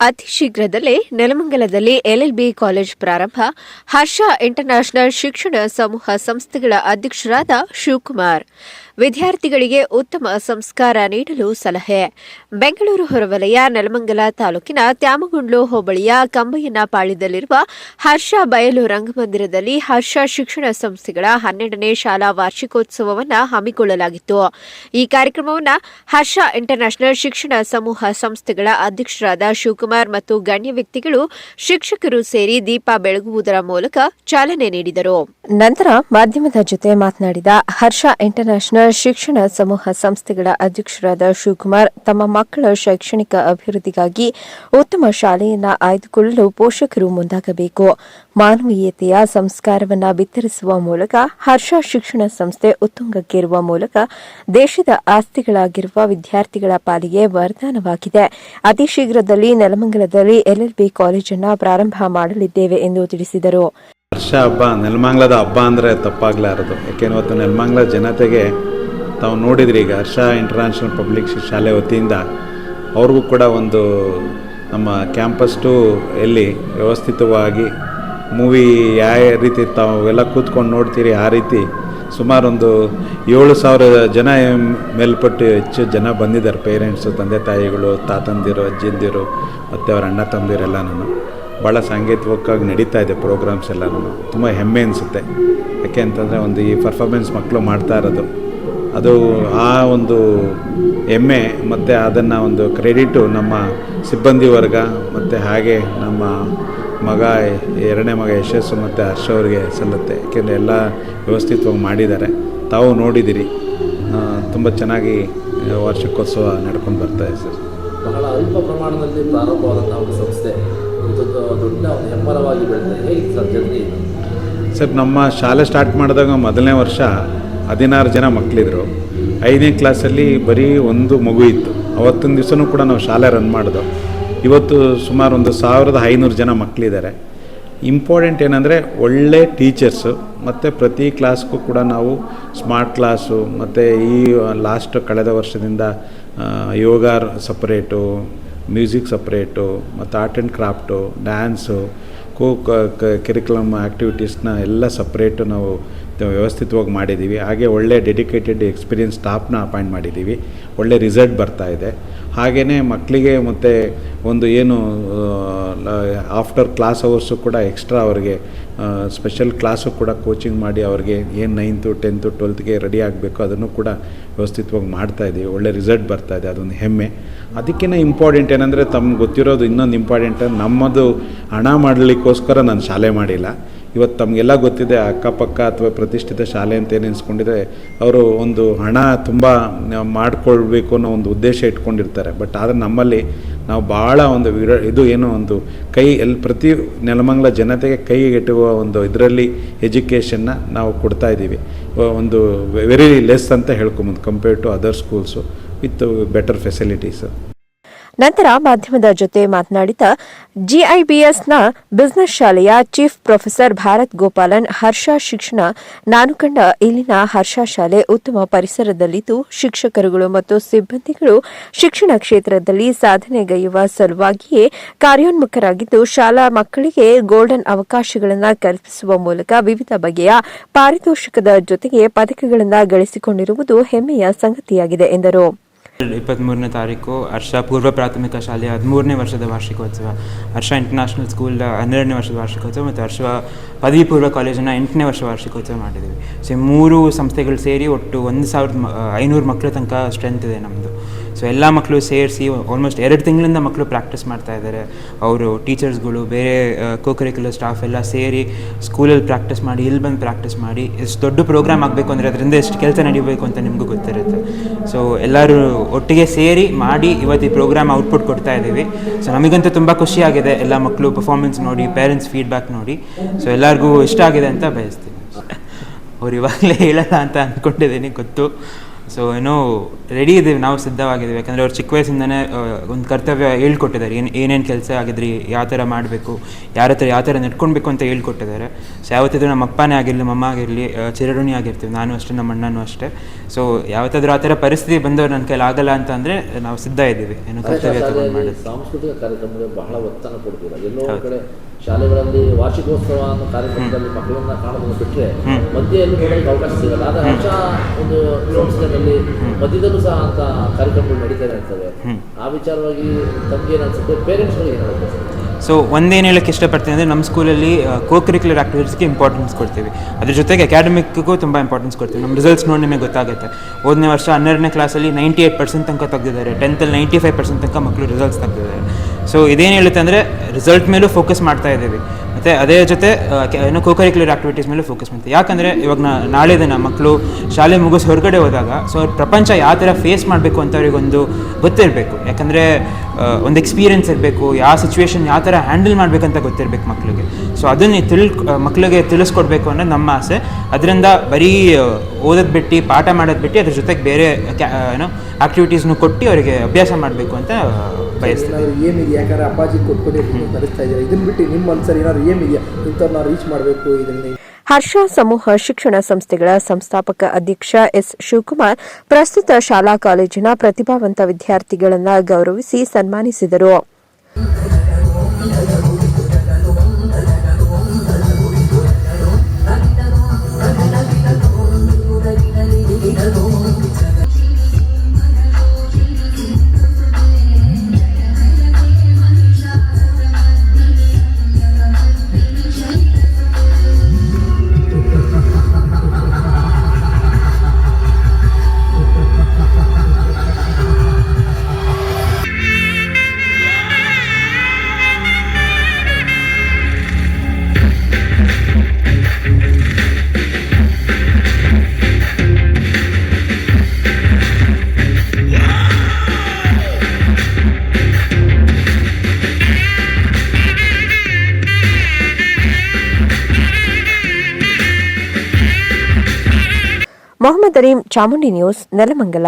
ಅತಿ ಶೀಘ್ರದಲ್ಲೇ ನೆಲಮಂಗಲದಲ್ಲಿ LLB college ಪ್ರಾರಂಭ. ಹರ್ಷ ಇಂಟರ್ನ್ಯಾಷನಲ್ ಶಿಕ್ಷಣ ಸಮೂಹ ಸಂಸ್ಥೆಗಳ ಅಧ್ಯಕ್ಷರಾದ ಶಿವಕುಮಾರ್ ವಿದ್ಯಾರ್ಥಿಗಳಿಗೆ ಉತ್ತಮ ಸಂಸ್ಕಾರ ನೀಡಲು ಸಲಹೆ. ಬೆಂಗಳೂರು ಹೊರವಲಯ ನೆಲಮಂಗಲ ತಾಲೂಕಿನ ತ್ಯಾಮಗುಂಡ್ಲು ಹೋಬಳಿಯ ಕಂಬಯ್ಯನಪಾಳ್ಯದಲ್ಲಿರುವ ಹರ್ಷ ಬಯಲು ರಂಗಮಂದಿರದಲ್ಲಿ ಹರ್ಷ ಶಿಕ್ಷಣ ಸಂಸ್ಥೆಗಳ 12ನೇ ಶಾಲಾ ವಾರ್ಷಿಕೋತ್ಸವವನ್ನು ಹಮ್ಮಿಕೊಳ್ಳಲಾಗಿತ್ತು. ಈ ಕಾರ್ಯಕ್ರಮವನ್ನು ಹರ್ಷ ಇಂಟರ್ನ್ಯಾಷನಲ್ ಶಿಕ್ಷಣ ಸಮೂಹ ಸಂಸ್ಥೆಗಳ ಅಧ್ಯಕ್ಷರಾದ ಶಿವಕುಮಾರ್ ಮತ್ತು ಗಣ್ಯ ವ್ಯಕ್ತಿಗಳು, ಶಿಕ್ಷಕರು ಸೇರಿ ದೀಪ ಬೆಳಗುವುದರ ಮೂಲಕ ಚಾಲನೆ ನೀಡಿದರು. ನಂತರ ಮಾಧ್ಯಮದ ಜೊತೆ ಮಾತನಾಡಿದ ಹರ್ಷ ಇಂಟರ್ನ್ಯಾಷನಲ್ ಶಿಕ್ಷಣ ಸಮೂಹ ಸಂಸ್ಥೆಗಳ ಅಧ್ಯಕ್ಷರಾದ ಶಿವಕುಮಾರ್, ತಮ್ಮ ಮಕ್ಕಳ ಶೈಕ್ಷಣಿಕ ಅಭಿವೃದ್ಧಿಗಾಗಿ ಉತ್ತಮ ಶಾಲೆಯನ್ನು ಆಯ್ದುಕೊಳ್ಳಲು ಪೋಷಕರು ಮುಂದಾಗಬೇಕು. ಮಾನವೀಯತೆಯ ಸಂಸ್ಕಾರವನ್ನು ಬಿತ್ತರಿಸುವ ಮೂಲಕ ಹರ್ಷ ಶಿಕ್ಷಣ ಸಂಸ್ಥೆ ಉತ್ತುಂಗಕ್ಕೇರುವ ಮೂಲಕ ದೇಶದ ಆಸ್ತಿಗಳಾಗಿರುವ ವಿದ್ಯಾರ್ಥಿಗಳ ಪಾಲಿಗೆ ವರದಾನವಾಗಿದೆ. ಅತಿ ಶೀಘ್ರದಲ್ಲಿ ನೆಲಮಂಗಲದಲ್ಲಿ ಎಲ್ಎಲ್ಬಿ ಕಾಲೇಜನ್ನು ಪ್ರಾರಂಭ ಮಾಡಲಿದ್ದೇವೆ ಎಂದು ತಿಳಿಸಿದರು. ಹರ್ಷ ಹಬ್ಬ ನೆಲಮಂಗಲದ ಹಬ್ಬ ಅಂದರೆ ತಪ್ಪಾಗಲಾರದು. ಯಾಕೆಂದ್ರೆ ಇವತ್ತು ನೆಲಮಂಗಲ ಜನತೆಗೆ ತಾವು ನೋಡಿದ್ರಿ, ಈಗ ಹರ್ಷ ಇಂಟರ್ನ್ಯಾಷನಲ್ ಪಬ್ಲಿಕ್ ಶಾಲೆ ವತಿಯಿಂದ ಅವ್ರಿಗೂ ಕೂಡ ಒಂದು ನಮ್ಮ ಕ್ಯಾಂಪಸ್ ಟು ಎಲ್ಲಿ ವ್ಯವಸ್ಥಿತವಾಗಿ ಮೂವಿ ಯಾವ ರೀತಿ ತಾವೆಲ್ಲ ಕೂತ್ಕೊಂಡು ನೋಡ್ತೀರಿ ಆ ರೀತಿ ಸುಮಾರು ಒಂದು 7,000 ಜನ ಮೇಲ್ಪಟ್ಟು ಹೆಚ್ಚು ಜನ ಬಂದಿದ್ದಾರೆ. ಪೇರೆಂಟ್ಸು, ತಂದೆ ತಾಯಿಗಳು, ತಾತಂದಿರು, ಅಜ್ಜಿಂದಿರು ಮತ್ತು ಅವರ ಅಣ್ಣ ತಮ್ಮದಿರೆಲ್ಲನೂ ಭಾಳ ಸಾಂಗೀತಿಕವಾಗಿ ನಡೀತಾ ಇದೆ ಪ್ರೋಗ್ರಾಮ್ಸ್ ಎಲ್ಲನೂ. ತುಂಬ ಹೆಮ್ಮೆ ಅನಿಸುತ್ತೆ. ಯಾಕೆ ಅಂತಂದರೆ ಒಂದು ಈ ಪರ್ಫಾರ್ಮೆನ್ಸ್ ಮಕ್ಕಳು ಮಾಡ್ತಾ ಇರೋದು, ಅದು ಆ ಒಂದು ಹೆಮ್ಮೆ ಮತ್ತು ಅದನ್ನು ಒಂದು ಕ್ರೆಡಿಟು ನಮ್ಮ ಸಿಬ್ಬಂದಿ ವರ್ಗ ಮತ್ತು ಹಾಗೆ ನಮ್ಮ ಮಗ, ಎರಡನೇ ಮಗ ಯಶಸ್ಸು ಮತ್ತು ಹರ್ಷ ಅವರಿಗೆ ಸಲ್ಲುತ್ತೆ. ಯಾಕೆಂದರೆ ಎಲ್ಲ ವ್ಯವಸ್ಥಿತವಾಗಿ ಮಾಡಿದ್ದಾರೆ. ತಾವು ನೋಡಿದ್ದೀರಿ, ತುಂಬ ಚೆನ್ನಾಗಿ ವಾರ್ಷಿಕೋತ್ಸವ ನಡ್ಕೊಂಡು ಬರ್ತಾಯಿದೆ ಸರ್. ಬಹಳ ಅಲ್ಪ ಪ್ರಮಾಣದಲ್ಲಿ ಪ್ರಾರಂಭವಾದಂಥ ಒಂದು ಸಂಸ್ಥೆ ದೊಡ್ಡ ಹೆಮ್ಮರವಾಗಿ ಬೆಳೆದಿದೆ. ಹೇಗೆ ಜರ್ನಿ ಇದು ಸರ್? ನಮ್ಮ ಶಾಲೆ ಸ್ಟಾರ್ಟ್ ಮಾಡಿದಾಗ ಮೊದಲನೇ ವರ್ಷ 16 ಜನ ಮಕ್ಕಳಿದ್ರು. 5ನೇ ಕ್ಲಾಸಲ್ಲಿ ಬರೀ ಒಂದು ಮಗು ಇತ್ತು. ಅವತ್ತಿನ ದಿವಸನೂ ಕೂಡ ನಾವು ಶಾಲೆ ರನ್ ಮಾಡಿದೋ. ಇವತ್ತು ಸುಮಾರು ಒಂದು 1,500 ಜನ ಮಕ್ಕಳಿದ್ದಾರೆ. ಇಂಪಾರ್ಟೆಂಟ್ ಏನಂದರೆ ಒಳ್ಳೆ ಟೀಚರ್ಸು ಮತ್ತು ಪ್ರತಿ ಕ್ಲಾಸ್ಗೂ ಕೂಡ ನಾವು ಸ್ಮಾರ್ಟ್ ಕ್ಲಾಸು ಮತ್ತು ಈ ಲಾಸ್ಟ್ ಕಳೆದ ವರ್ಷದಿಂದ ಯೋಗ ಸಪ್ರೇಟು, ಮ್ಯೂಸಿಕ್ ಸಪ್ರೇಟು ಮತ್ತು art and craft, dance, curriculum ಆ್ಯಕ್ಟಿವಿಟೀಸ್ನ ಎಲ್ಲ ಸಪ್ರೇಟು ನಾವು ವ್ಯವಸ್ಥಿತವಾಗಿ ಮಾಡಿದ್ದೀವಿ. ಹಾಗೆ ಒಳ್ಳೆ ಡೆಡಿಕೇಟೆಡ್ ಎಕ್ಸ್ಪೀರಿಯನ್ಸ್ ಸ್ಟಾಫ್ನ ಅಪಾಯಿಂಟ್ ಮಾಡಿದ್ದೀವಿ. ಒಳ್ಳೆ ರಿಸಲ್ಟ್ ಬರ್ತಾ ಇದೆ. ಹಾಗೆಯೇ ಮಕ್ಕಳಿಗೆ ಮತ್ತು ಒಂದು ಏನು ಆಫ್ಟರ್ ಕ್ಲಾಸ್ ಅವರ್ಸು ಕೂಡ ಎಕ್ಸ್ಟ್ರಾ ಅವರಿಗೆ ಸ್ಪೆಷಲ್ ಕ್ಲಾಸು ಕೂಡ ಕೋಚಿಂಗ್ ಮಾಡಿ ಅವ್ರಿಗೆ ಏನು 9th 10th 12th ರೆಡಿ ಆಗಬೇಕು ಅದನ್ನು ಕೂಡ ವ್ಯವಸ್ಥಿತವಾಗಿ ಮಾಡ್ತಾಯಿದ್ದೀವಿ. ಒಳ್ಳೆ ರಿಸಲ್ಟ್ ಬರ್ತಾಯಿದೆ, ಅದೊಂದು ಹೆಮ್ಮೆ. ಅದಕ್ಕಿಂತ ಇಂಪಾರ್ಟೆಂಟ್ ಏನಂದರೆ ತಮ್ಗೆ ಗೊತ್ತಿರೋದು ಇನ್ನೊಂದು ಇಂಪಾರ್ಟೆಂಟ್, ನಮ್ಮದು ಹಣ ಮಾಡಲಿಕ್ಕೋಸ್ಕರ ನಾನು ಶಾಲೆ ಮಾಡಿಲ್ಲ. ಇವತ್ತು ತಮಗೆಲ್ಲ ಗೊತ್ತಿದೆ, ಅಕ್ಕಪಕ್ಕ ಅಥವಾ ಪ್ರತಿಷ್ಠಿತ ಶಾಲೆ ಅಂತ ಏನು ಎನಿಸ್ಕೊಂಡಿದ್ರೆ ಅವರು ಒಂದು ಹಣ ತುಂಬ ಮಾಡಿಕೊಳ್ಬೇಕು ಅನ್ನೋ ಒಂದು ಉದ್ದೇಶ ಇಟ್ಕೊಂಡಿರ್ತಾರೆ. ಬಟ್ ಆದರೆ ನಮ್ಮಲ್ಲಿ ನಾವು ಭಾಳ ಒಂದು ಇದು ಏನೋ ಒಂದು ಪ್ರತಿ ನೆಲಮಂಗಲ ಜನತೆಗೆ ಕೈಗೆಟುವ ಒಂದು ಇದರಲ್ಲಿ ಎಜುಕೇಷನ್ನ ನಾವು ಕೊಡ್ತಾಯಿದ್ದೀವಿ. ಒಂದು ವೆರಿ ಲೆಸ್ ಅಂತ ಹೇಳ್ಕೊಂಬಂದು compare to other schools with better facilities. ನಂತರ ಮಾಧ್ಯಮದ ಜೊತೆ ಮಾತನಾಡಿದ ಜಿಐಬಿಎಸ್ನ ಬಿಸಿನೆಸ್ ಶಾಲೆಯ ಚೀಫ್ ಪ್ರೊಫೆಸರ್ ಭಾರತ್ ಗೋಪಾಲನ್, ಹರ್ಷ ಶಿಕ್ಷಣ ನಾನು ಕಂಡ ಇಲ್ಲಿನ ಹರ್ಷ ಶಾಲೆ ಉತ್ತಮ ಪರಿಸರದಲ್ಲಿದ್ದು ಶಿಕ್ಷಕರುಗಳು ಮತ್ತು ಸಿಬ್ಬಂದಿಗಳು ಶಿಕ್ಷಣ ಕ್ಷೇತ್ರದಲ್ಲಿ ಸಾಧನೆಗೈಯುವ ಸಲುವಾಗಿಯೇ ಕಾರ್ಯೋನ್ಮುಖರಾಗಿದ್ದು ಶಾಲಾ ಮಕ್ಕಳಿಗೆ ಗೋಲ್ಡನ್ ಅವಕಾಶಗಳನ್ನು ಕಲ್ಪಿಸುವ ಮೂಲಕ ವಿವಿಧ ಬಗೆಯ ಪಾರಿತೋಷಿಕದ ಜೊತೆಗೆ ಪದಕಗಳನ್ನು ಗಳಿಸಿಕೊಂಡಿರುವುದು ಹೆಮ್ಮೆಯ ಸಂಗತಿಯಾಗಿದೆ ಎಂದರು. 23ನೇ ತಾರೀಕು ಹರ್ಷ ಪೂರ್ವ ಪ್ರಾಥಮಿಕ ಶಾಲೆಯ 13ನೇ ವರ್ಷದ ವಾರ್ಷಿಕೋತ್ಸವ, ಹರ್ಷ ಇಂಟರ್ನ್ಯಾಷನಲ್ ಸ್ಕೂಲ್ 12ನೇ ವರ್ಷದ ವಾರ್ಷಿಕೋತ್ಸವ ಮತ್ತು ಹರ್ಷ ಪದವಿ ಪೂರ್ವ ಕಾಲೇಜಿನ 8ನೇ ವರ್ಷ ವಾರ್ಷಿಕೋತ್ಸವ ಮಾಡಿದ್ದೀವಿ. ಸೊ 3 ಸಂಸ್ಥೆಗಳು ಸೇರಿ ಒಟ್ಟು 1,500 ಮಕ್ಕಳ ತನಕ ಸ್ಟ್ರೆಂತ್ ಇದೆ ನಮ್ಮದು. ಸೊ ಎಲ್ಲ ಮಕ್ಕಳು ಸೇರಿಸಿ ಆಲ್ಮೋಸ್ಟ್ 2 ತಿಂಗಳಿಂದ ಮಕ್ಕಳು ಪ್ರಾಕ್ಟೀಸ್ ಮಾಡ್ತಾ ಇದ್ದಾರೆ. ಅವರು ಟೀಚರ್ಸ್ಗಳು, ಬೇರೆ ಕೋಕರಿಕ್ಯುಲರ್ ಸ್ಟಾಫ್ ಎಲ್ಲ ಸೇರಿ ಸ್ಕೂಲಲ್ಲಿ ಪ್ರಾಕ್ಟೀಸ್ ಮಾಡಿ ಇಲ್ಲಿ ಬಂದು ಪ್ರಾಕ್ಟೀಸ್ ಮಾಡಿ ಎಷ್ಟು ದೊಡ್ಡ ಪ್ರೋಗ್ರಾಮ್ ಆಗಬೇಕು ಅಂದರೆ ಅದರಿಂದ ಎಷ್ಟು ಕೆಲಸ ನಡೀಬೇಕು ಅಂತ ನಿಮಗೂ ಗೊತ್ತಿರುತ್ತೆ. ಸೊ ಎಲ್ಲರೂ ಒಟ್ಟಿಗೆ ಸೇರಿ ಮಾಡಿ ಇವತ್ತು ಈ ಪ್ರೋಗ್ರಾಮ್ ಔಟ್ಪುಟ್ ಕೊಡ್ತಾ ಇದ್ದೀವಿ. ಸೊ ನಮಗಂತೂ ತುಂಬ ಖುಷಿಯಾಗಿದೆ. ಎಲ್ಲ ಮಕ್ಕಳು ಪರ್ಫಾರ್ಮೆನ್ಸ್ ನೋಡಿ, ಪೇರೆಂಟ್ಸ್ ಫೀಡ್ಬ್ಯಾಕ್ ನೋಡಿ, ಸೊ ಎಲ್ಲರಿಗೂ ಇಷ್ಟ ಆಗಿದೆ ಅಂತ ಬಯಸ್ತೀನಿ. ಅವ್ರು ಇವಾಗಲೇ ಹೇಳಲ್ಲ ಅಂತ ಅಂದ್ಕೊಂಡಿದ್ದೀನಿ, ಗೊತ್ತು. ಸೊ ಏನೋ ರೆಡಿ ಇದ್ದೀವಿ, ನಾವು ಸಿದ್ಧವಾಗಿದ್ದೀವಿ. ಯಾಕಂದರೆ ಅವ್ರು ಚಿಕ್ಕ ವಯಸ್ಸಿಂದನೇ ಒಂದು ಕರ್ತವ್ಯ ಹೇಳ್ಕೊಟ್ಟಿದ್ದಾರೆ, ಏನೇನು ಕೆಲಸ ಆಗಿದ್ರಿ, ಯಾವ ಥರ ಮಾಡಬೇಕು, ಯಾರ ಹತ್ರ ಯಾವ ಥರ ನಡ್ಕೊಳ್ಬೇಕು ಅಂತ ಹೇಳ್ಕೊಟ್ಟಿದ್ದಾರೆ. ಸೊ ಯಾವತ್ತಿದ್ರೂ ನಮ್ಮ ಅಪ್ಪನೇ ಆಗಿರಲಿ, ಮಮ್ಮ ಆಗಿರಲಿ ಚಿರಋಣಿ ಆಗಿರ್ತೀವಿ. ನಾನು ಅಷ್ಟೇ, ನಮ್ಮ ಅಣ್ಣನೂ ಅಷ್ಟೇ. ಸೊ ಯಾವತ್ತಾದ್ರೂ ಆ ಥರ ಪರಿಸ್ಥಿತಿ ಬಂದವ್ರು ನನ್ನ ಕೈಲಿ ಆಗಲ್ಲ ಅಂತ ಅಂದರೆ ನಾವು ಸಿದ್ಧ ಇದ್ದೀವಿ ಏನೋ ಕರ್ತವ್ಯ ತಗೊಂಡು ಮಾಡೋದು. ಸಾಂಸ್ಕೃತಿಕ ಕಾರ್ಯಕ್ರಮಕ್ಕೆ ಬಹಳ ಒತ್ತನ್ನು ಕೊಡ್ತೀರ. ಎಲ್ಲೋ ಕಡೆ ಶಾಲೆಗಳಲ್ಲಿ ವಾರ್ಷಿಕೋತ್ಸವ ಅನ್ನೋ ಕಾರ್ಯಕ್ರಮದಲ್ಲಿ ಮಕ್ಕಳನ್ನ ಕಾಣೋದನ್ನು ಬಿಟ್ಟರೆ ಮಧ್ಯೆಯಲ್ಲಿ ನೋಡೋದಕ್ಕೆ ಅವಕಾಶ ಸಿಗಲ್ಲ. ಆದರೆ ಹರ್ಷ ಒಂದು ಸಂಸ್ಥೆಯಲ್ಲಿ ಮಧ್ಯದಲ್ಲೂ ಸಹ ಅಂತ ಕಾರ್ಯಕ್ರಮಗಳು ನಡೀತಾನೆ ಇರ್ತವೆ. ಆ ವಿಚಾರವಾಗಿ ತಮಗೆ ಏನು ಅನಿಸುತ್ತೆ, ಪೇರೆಂಟ್ಸ್ಗಳಿಗೆ ಏನು ಹೇಳುತ್ತೆ? ಸೊ ಒಂದೇನು ಹೇಳೋಕ್ಕೆ ಇಷ್ಟಪಡ್ತೀನಿ ಅಂದರೆ, ನಮ್ಮ ಸ್ಕೂಲಲ್ಲಿ ಕೋ-ಕರಿಕ್ಯುಲರ್ ಆ್ಯಕ್ಟಿವಿಟೀಸ್ಗೆ ಇಂಪಾರ್ಟೆನ್ಸ್ ಕೊಡ್ತೀವಿ. ಅದ್ರ ಜೊತೆಗೆ ಅಕಾಡೆಮಿಕ್ಗೂ ತುಂಬ ಇಂಪಾರ್ಟೆನ್ಸ್ ಕೊಡ್ತೀವಿ. ನಮ್ಮ ರಿಸಲ್ಟ್ಸ್ ನೋಡಿ ನಿಮಗೆ ಗೊತ್ತಾಗುತ್ತೆ. ಹೋದನೇ ವರ್ಷ 12ನೇ ಕ್ಲಾಸಲ್ಲಿ 98% ತನಕ ತೆಗೆದಿದ್ದಾರೆ, 10th ಅಲ್ಲಿ 95% ತನಕ ಮಕ್ಕಳು ರಿಸಲ್ಟ್ಸ್ ತೆಗೆದಿದ್ದಾರೆ. ಸೊ ಇದೇನು ಹೇಳುತ್ತೆ ಅಂದರೆ, ರಿಸಲ್ಟ್ ಮೇಲೂ ಫೋಕಸ್ ಮಾಡ್ತಾ ಇದ್ದೀವಿ, ಮತ್ತು ಅದೇ ಜೊತೆ ಏನೋ ಕೋ-ಕರಿಕ್ಯುಲರ್ ಆ್ಯಕ್ಟಿವಿಟೀಸ್ ಮೇಲೂ ಫೋಕಸ್ ಮಾಡ್ತೀವಿ. ಯಾಕಂದರೆ ಇವಾಗ ನಾಳೆ ದಿನ ಮಕ್ಕಳು ಶಾಲೆ ಮುಗಿಸಿ ಹೊರಗಡೆ ಹೋದಾಗ ಸೊ ಅವ್ರ ಪ್ರಪಂಚ ಯಾವ ಥರ ಫೇಸ್ ಮಾಡಬೇಕು ಅಂತ ಅವ್ರಿಗೊಂದು ಗೊತ್ತಿರಬೇಕು. ಯಾಕಂದರೆ ಒಂದು ಎಕ್ಸ್ಪೀರಿಯೆನ್ಸ್ ಇರಬೇಕು, ಯಾವ ಸಿಚುವೇಶನ್ ಯಾವ ಥರ ಹ್ಯಾಂಡಲ್ ಮಾಡಬೇಕಂತ ಗೊತ್ತಿರಬೇಕು ಮಕ್ಕಳಿಗೆ. ಸೊ ಅದನ್ನು ಮಕ್ಕಳಿಗೆ ತಿಳಿಸ್ಕೊಡ್ಬೇಕು ಅನ್ನೋದು ನಮ್ಮ ಆಸೆ. ಅದರಿಂದ ಬರೀ ಓದೋದು ಬಿಟ್ಟು, ಪಾಠ ಮಾಡೋದು ಬಿಟ್ಟು, ಅದ್ರ ಜೊತೆಗೆ ಬೇರೆ ಏನೋ ಆ್ಯಕ್ಟಿವಿಟೀಸ್ನು ಕೊಟ್ಟು ಅವರಿಗೆ ಅಭ್ಯಾಸ ಮಾಡಬೇಕು ಅಂತ ಬಯಸ್ತೀವಿ. ಏನಿದೆ, ಯಾಕಂದರೆ ಅಪ್ಪಾಜಿ ಕೊಟ್ಕೊಂಡು ತರಿಸ್ತಾ ಇದ್ದಾರೆ, ಇದನ್ನು ಬಿಟ್ಟು ನಿಮ್ಮ ಮನಸ್ಸಲ್ಲಿ ಏನಾದ್ರು ಏನಿದೆಯಾ, ಇಂಥವ್ರನ್ನ ರೀಚ್ ಮಾಡಬೇಕು ಇದರಲ್ಲಿ? ಹರ್ಷ ಸಮೂಹ ಶಿಕ್ಷಣ ಸಂಸ್ಥೆಗಳ ಸಂಸ್ಥಾಪಕ ಅಧ್ಯಕ್ಷ ಎಸ್ ಶಿವಕುಮಾರ್ ಪ್ರಸ್ತುತ ಶಾಲಾ ಕಾಲೇಜಿನ ಪ್ರತಿಭಾವಂತ ವಿದ್ಯಾರ್ಥಿಗಳನ್ನು ಗೌರವಿಸಿ ಸನ್ಮಾನಿಸಿದರು. ಮೊಹಮ್ಮದ್ ಅರೀಂ, ಚಾಮುಂಡಿ ನ್ಯೂಸ್, ನೆಲಮಂಗಲ.